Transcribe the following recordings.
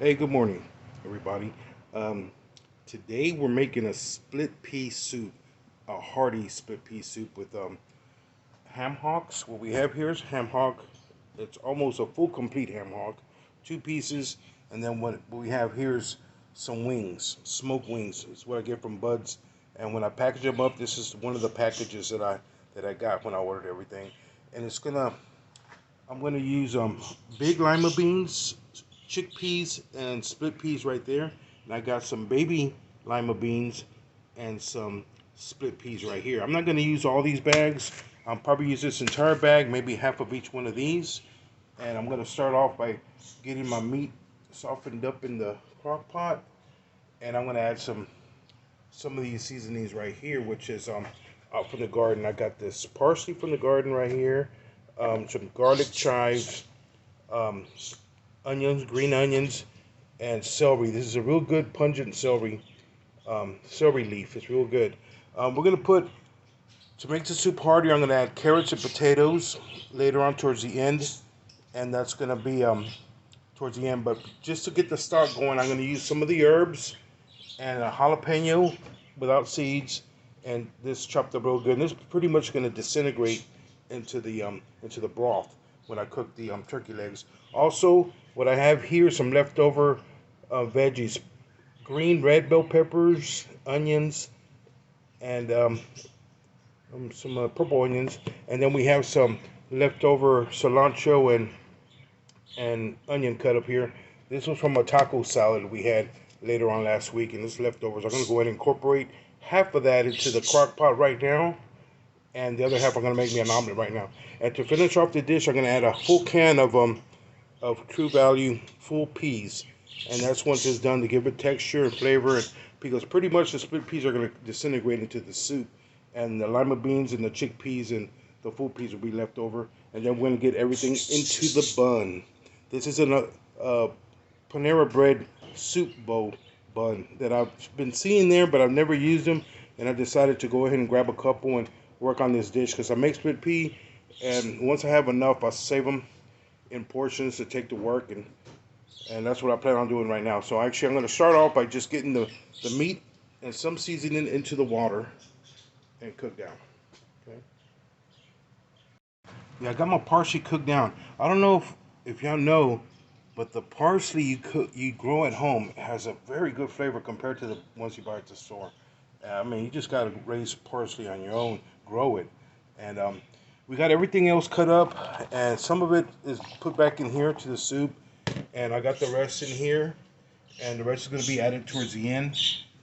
Hey, good morning, everybody. Um, Today we're making a split pea soup, a hearty split pea soup with ham hocks. What we have here is ham hock. It's almost a full complete ham hock, two pieces, and then what we have here is some wings, smoked wings. It's what I get from Bud's, and when I package them up, this is one of the packages that I got when I ordered everything, and I'm gonna use big lima beans, chickpeas, and split peas right there. And I got some baby lima beans and some split peas right here. I'm not gonna use all these bags. I'll probably use this entire bag, maybe half of each one of these. And I'm gonna start off by getting my meat softened up in the crock pot, and I'm gonna add some of these seasonings right here, which is out from the garden. I got this parsley from the garden right here, some garlic chives, um, onions, green onions, and celery. This is a real good pungent celery leaf. It's real good. We're gonna put to make the soup heartier. I'm gonna add carrots and potatoes later on towards the end, and that's gonna be towards the end. But just to get the start going, I'm gonna use some of the herbs and a jalapeno without seeds, and this chopped up real good. And this is pretty much going to disintegrate into the broth when I cook the turkey legs. Also, what I have here is some leftover veggies: green red bell peppers, onions, and some purple onions. And then we have some leftover cilantro and onion cut up here. This was from a taco salad we had later on last week, and this leftovers. I'm going to go ahead and incorporate half of that into the crock pot right now, and the other half I'm going to make me an omelet right now. And to finish off the dish, I'm going to add a full can of True Value full peas, and that's once it's done to give it texture and flavor, because pretty much the split peas are going to disintegrate into the soup, and the lima beans and the chickpeas and the full peas will be left over, and then we're going to get everything into the bun. This is a Panera bread soup bowl bun that I've been seeing there, but I've never used them, and I decided to go ahead and grab a couple and work on this dish because I make split pea, and once I have enough, I'll save them in portions to take to work, and that's what I plan on doing right now. So actually, I'm going to start off by just getting the meat and some seasoning into the water and cook down. Okay. Yeah, I got my parsley cooked down. I don't know if y'all know, but the parsley you grow at home has a very good flavor compared to the ones you buy at the store. I mean, you just gotta raise parsley on your own, grow it, and we got everything else cut up, and some of it is put back in here to the soup, and I got the rest in here, and the rest is gonna be added towards the end,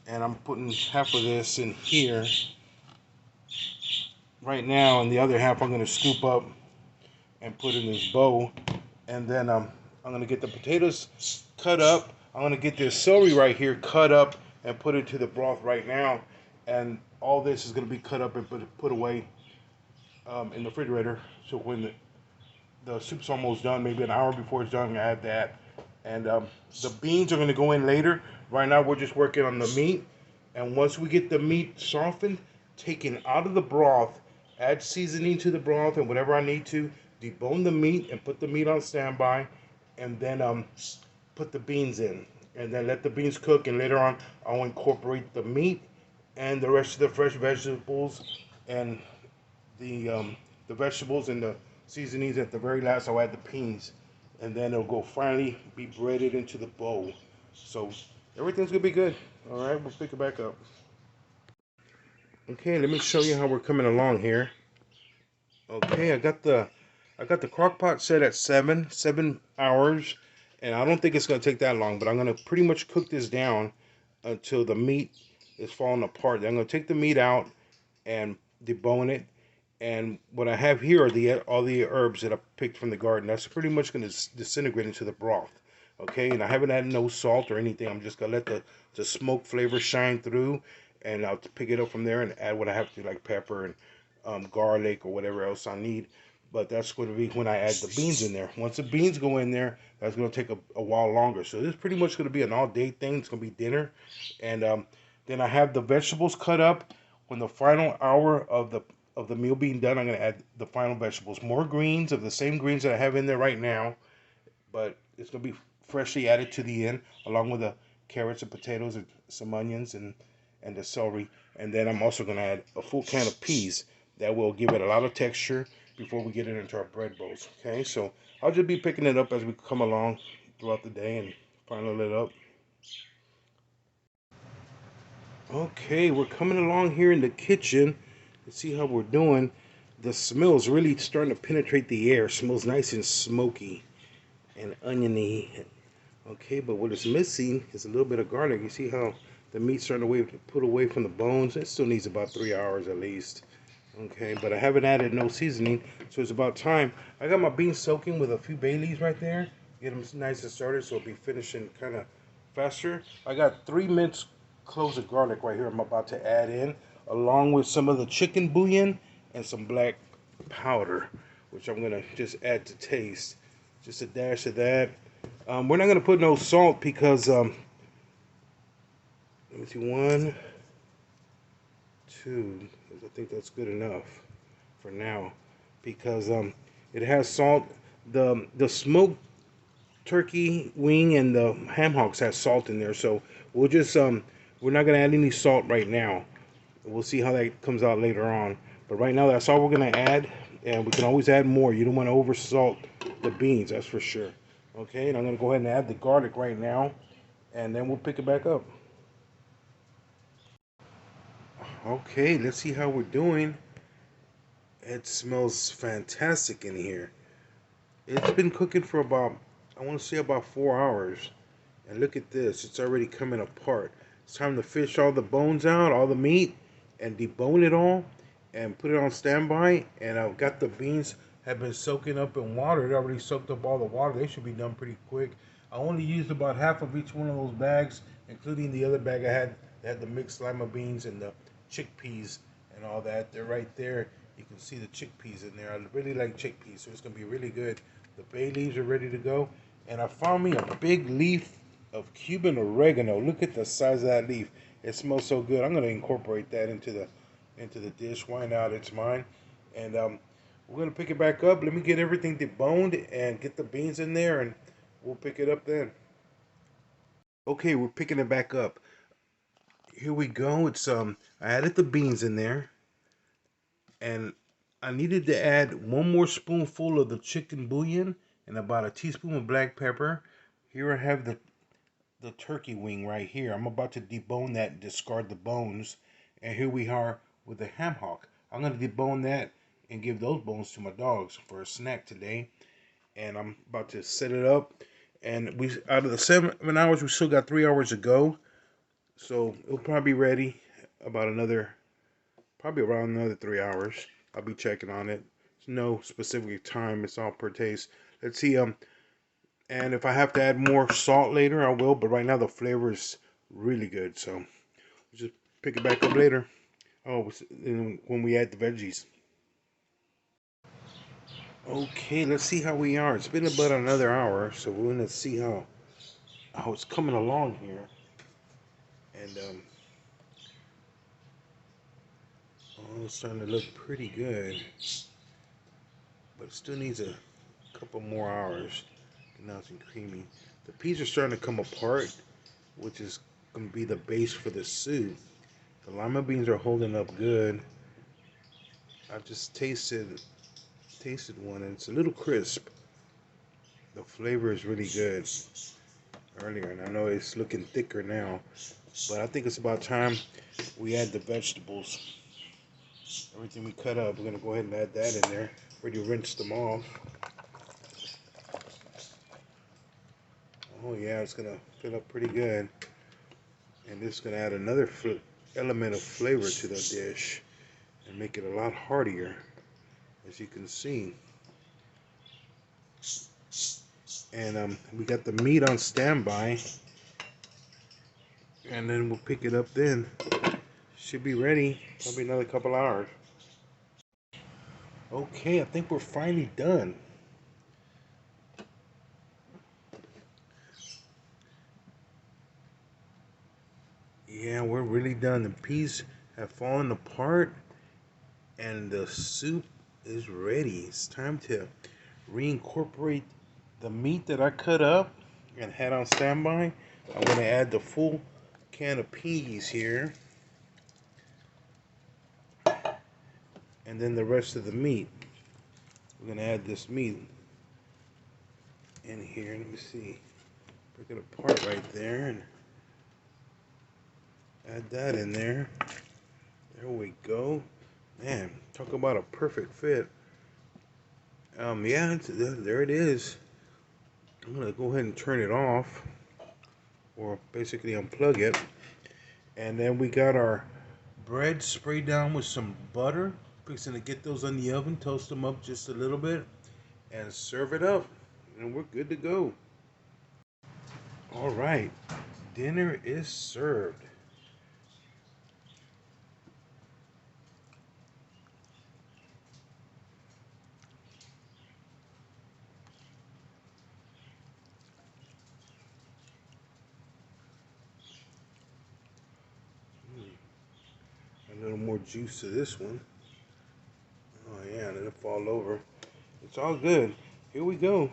and I'm putting half of this in here right now, and the other half I'm gonna scoop up and put in this bowl, and then I'm gonna get the potatoes cut up. I'm gonna get this celery right here cut up and put it to the broth right now, and all this is gonna be cut up and put away in the refrigerator. So when the soup's almost done, maybe an hour before it's done, I add that, and the beans are gonna go in later. Right now we're just working on the meat, and once we get the meat softened, taken out of the broth, add seasoning to the broth and whatever I need to, debone the meat and put the meat on standby, and then put the beans in, and then let the beans cook. And later on, I'll incorporate the meat and the rest of the fresh vegetables and the vegetables and the seasonings. At the very last, I'll add the peas, and then it'll go finally be breaded into the bowl. So everything's gonna be good. All right, we'll pick it back up. Okay, let me show you how we're coming along here. Okay, I got the crock pot set at 7 hours, and I don't think it's gonna take that long. But I'm gonna pretty much cook this down until the meat is falling apart. Then I'm gonna take the meat out and debone it. And what I have here are all the herbs that I picked from the garden. That's pretty much gonna disintegrate into the broth. Okay, and I haven't added no salt or anything. I'm just gonna let the smoke flavor shine through, and I'll pick it up from there and add what I have to, like pepper and garlic or whatever else I need. But that's going to be when I add the beans in there. Once the beans go in there, that's going to take a while longer. So this is pretty much going to be an all-day thing. It's going to be dinner. And then I have the vegetables cut up. When the final hour of the meal being done, I'm going to add the final vegetables. More greens of the same greens that I have in there right now. But it's going to be freshly added to the end, along with the carrots and potatoes and some onions and the celery. And then I'm also gonna add a full can of peas. That will give it a lot of texture before we get it into our bread bowls. Okay, so I'll just be picking it up as we come along throughout the day and final it up. Okay, we're coming along here in the kitchen. Let's see how we're doing. The smell is really starting to penetrate the air. It smells nice and smoky and oniony. Okay, but what is missing is a little bit of garlic. You see how the meat's starting to put away from the bones? It still needs about 3 hours at least. Okay, but I haven't added no seasoning, so it's about time. I got my beans soaking with a few bay leaves right there. Get them nice and started, so it'll be finishing kind of faster. I got 3 minced cloves of garlic right here I'm about to add in, along with some of the chicken bouillon and some black powder, which I'm gonna just add to taste. Just a dash of that. We're not gonna put no salt because let me see, one, two. I think that's good enough for now because it has salt. The smoked turkey wing and the ham hocks has salt in there, so we'll just we're not gonna add any salt right now. We'll see how that comes out later on. But right now, that's all we're gonna add, and we can always add more. You don't want to over salt the beans, that's for sure. Okay, and I'm gonna go ahead and add the garlic right now, and then we'll pick it back up. Okay, let's see how we're doing. It smells fantastic in here. It's been cooking for about, I want to say about 4 hours. And look at this, it's already coming apart. It's time to fish all the bones out, all the meat, and debone it all, and put it on standby. And I've got the beans have been soaking up in water. It already soaked up all the water. They should be done pretty quick. I only used about half of each one of those bags, including the other bag I had that had the mixed lima beans and the chickpeas and all that. They're right there. You can see the chickpeas in there. I really like chickpeas, so it's gonna be really good. The bay leaves are ready to go, and I found me a big leaf of Cuban oregano. Look at the size of that leaf. It smells so good. I'm gonna incorporate that into the dish. Why not? It's mine, and we're gonna pick it back up. Let me get everything deboned and get the beans in there, and we'll pick it up then. Okay, we're picking it back up. Here we go. It's I added the beans in there, and I needed to add one more spoonful of the chicken bouillon and about a teaspoon of black pepper. Here I have the turkey wing right here. I'm about to debone that and discard the bones. And here we are with the ham hock. I'm going to debone that and give those bones to my dogs for a snack today. And I'm about to set it up. And we out of the 7 hours, we still got 3 hours to go. So it'll probably be ready about probably around another 3 hours. I'll be checking on it. There's no specific time. It's all per taste. Let's see. And if I have to add more salt later, I will. But right now the flavor is really good. So we'll just pick it back up later. Oh, when we add the veggies. Okay, let's see how we are. It's been about another hour, so we're gonna see how it's coming along here. And oh, it's starting to look pretty good, but it still needs a couple more hours. Nice and creamy. The peas are starting to come apart, which is gonna be the base for the soup. The lima beans are holding up good. I just tasted one, and it's a little crisp. The flavor is really good earlier, and I know it's looking thicker now, but I think it's about time we add the vegetables. Everything we cut up, we're gonna go ahead and add that in there. Already rinsed them off. Oh yeah, it's gonna fill up pretty good, and this is gonna add another element of flavor to the dish and make it a lot heartier, as you can see. And we got the meat on standby, and then we'll pick it up then. Should be ready probably another couple hours. Okay, I think we're finally done. Yeah, we're really done. The peas have fallen apart, and the soup is ready. It's time to reincorporate the meat that I cut up and had on standby. I'm going to add the full can of peas here, and then the rest of the meat. We're going to add this meat in here. Let me see. Break it apart right there and add that in there. There we go. Man, talk about a perfect fit. Yeah, there it is. I'm gonna go ahead and turn it off, or basically unplug it. And then we got our bread sprayed down with some butter. Fixing to get those on the oven, toast them up just a little bit, and serve it up. And we're good to go. All right, dinner is served. A little more juice to this one. Oh yeah, let it fall over. It's all good. Here we go.